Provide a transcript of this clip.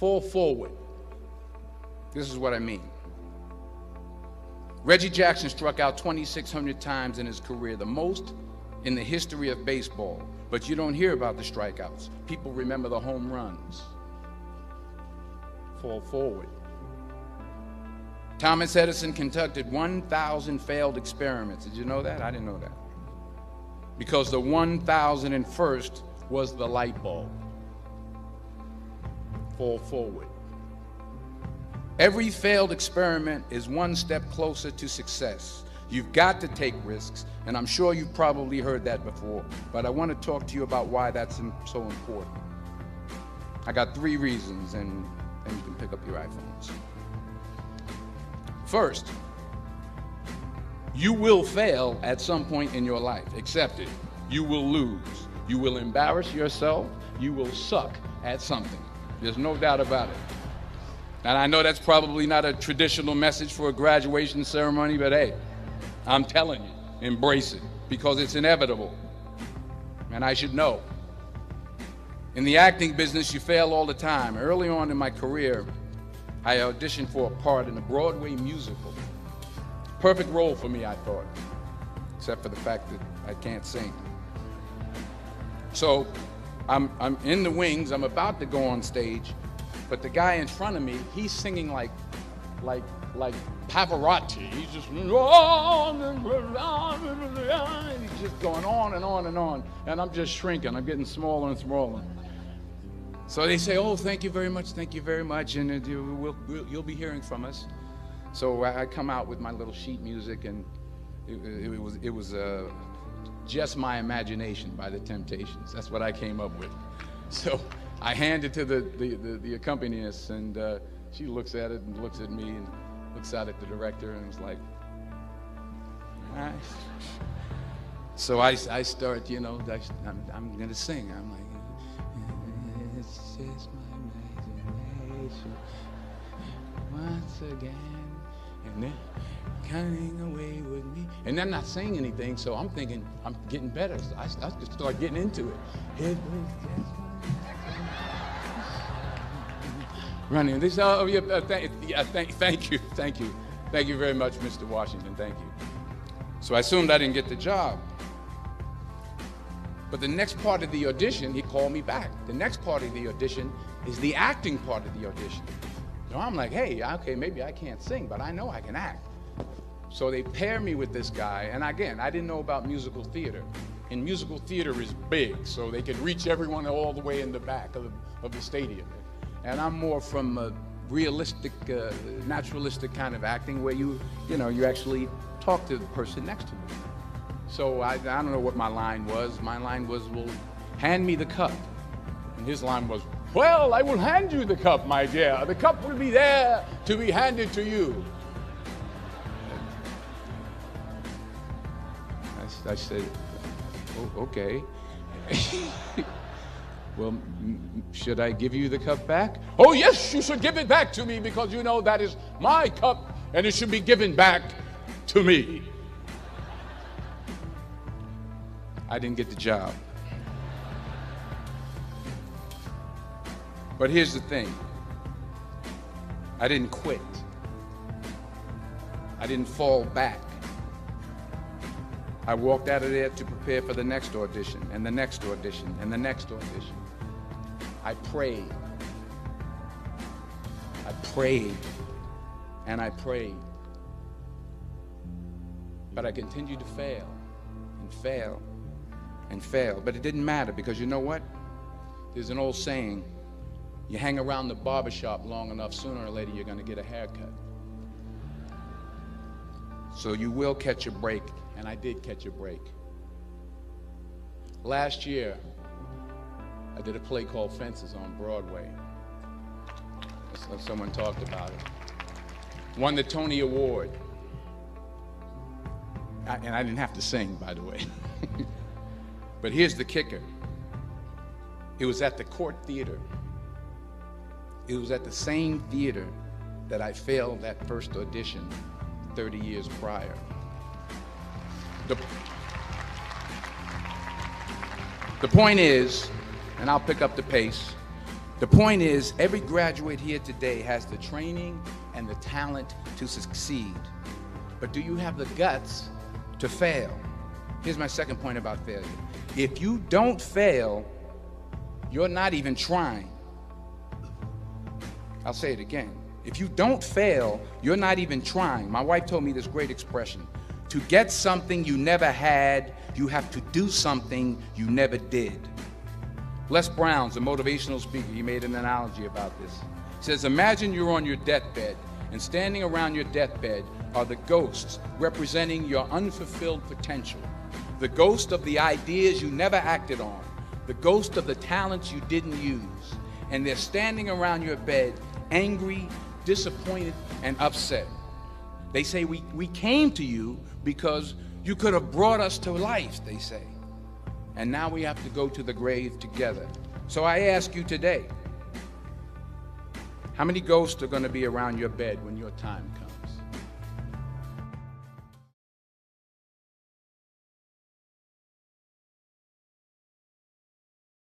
Fall forward. This is what I mean. Reggie Jackson struck out 2,600 times in his career, the most in the history of baseball. But you don't hear about the strikeouts. People remember the home runs. Fall forward. Thomas Edison conducted 1,000 failed experiments. Did you know that? I didn't know that. Because the 1,001st was the light bulb. Fall forward. Every failed experiment is one step closer to success. You've got to take risks, and I'm sure you've probably heard that before, but I want to talk to you about why that's so important. I got 3 reasons, and then you can pick up your iPhones. First, you will fail at some point in your life. Accept it. You will lose. You will embarrass yourself. You will suck at something. There's no doubt about it. And I know that's probably not a traditional message for a graduation ceremony, but hey, I'm telling you, embrace it, because it's inevitable. And I should know. In the acting business, you fail all the time. Early on in my career, I auditioned for a part in a Broadway musical. Perfect role for me, I thought, except for the fact that I can't sing. So I'm in the wings, I'm about to go on stage, but the guy in front of me, he's singing like Pavarotti. He's just he's just going on and on and on, and I'm just shrinking. I'm getting smaller and smaller. So they say, "Oh, thank you very much, and you'll be hearing from us." So I come out with my little sheet music, and it was Just My Imagination by the Temptations. That's what I came up with. So I hand it to the accompanist, and she looks at it and looks at me and looks out at the director and was like, all right. So I start, I'm going to sing. I'm like, it's just my imagination once again, and they're coming away with me. And they're not saying anything, so I'm thinking I'm getting better. So I just start getting into it. It was just running. This, oh yeah, thank you very much, Mr. Washington. Thank you. So I assumed I didn't get the job. But the next part of the audition, he called me back. The next part of the audition is the acting part of the audition. So I'm like, hey, okay, maybe I can't sing, but I know I can act. So they pair me with this guy, and again, I didn't know about musical theater. And musical theater is big, so they could reach everyone all the way in the back of the stadium. And I'm more from a realistic, naturalistic kind of acting where you actually talk to the person next to you. So I don't know what my line was. My line was, well, hand me the cup. And his line was, well, I will hand you the cup, my dear. The cup will be there to be handed to you. I said, oh, okay. Well, should I give you the cup back? Oh, yes, you should give it back to me, because you know that is my cup and it should be given back to me. I didn't get the job. But here's the thing. I didn't quit. I didn't fall back. I walked out of there to prepare for the next audition, and the next audition, and the next audition. I prayed. I prayed. And I prayed. But I continued to fail and fail and fail. But it didn't matter, because you know what? There's an old saying, you hang around the barbershop long enough, sooner or later you're going to get a haircut. So you will catch a break, and I did catch a break. Last year, I did a play called Fences on Broadway. Someone talked about it. Won the Tony Award. And I didn't have to sing, by the way. But here's the kicker. It was at the Court Theater. It was at the same theater that I failed that first audition 30 years prior. The point is, and I'll pick up the pace, The point is, every graduate here today has the training and the talent to succeed. But do you have the guts to fail? Here's my second point about failure. If you don't fail, you're not even trying. I'll say it again. If you don't fail, you're not even trying. My wife told me this great expression. To get something you never had, you have to do something you never did. Les Brown's a motivational speaker. He made an analogy about this. He says, imagine you're on your deathbed, and standing around your deathbed are the ghosts representing your unfulfilled potential. The ghost of the ideas you never acted on. The ghost of the talents you didn't use. And they're standing around your bed, angry, disappointed, and upset. They say, we came to you because you could have brought us to life, they say. And now we have to go to the grave together. So I ask you today, how many ghosts are going to be around your bed when your time comes?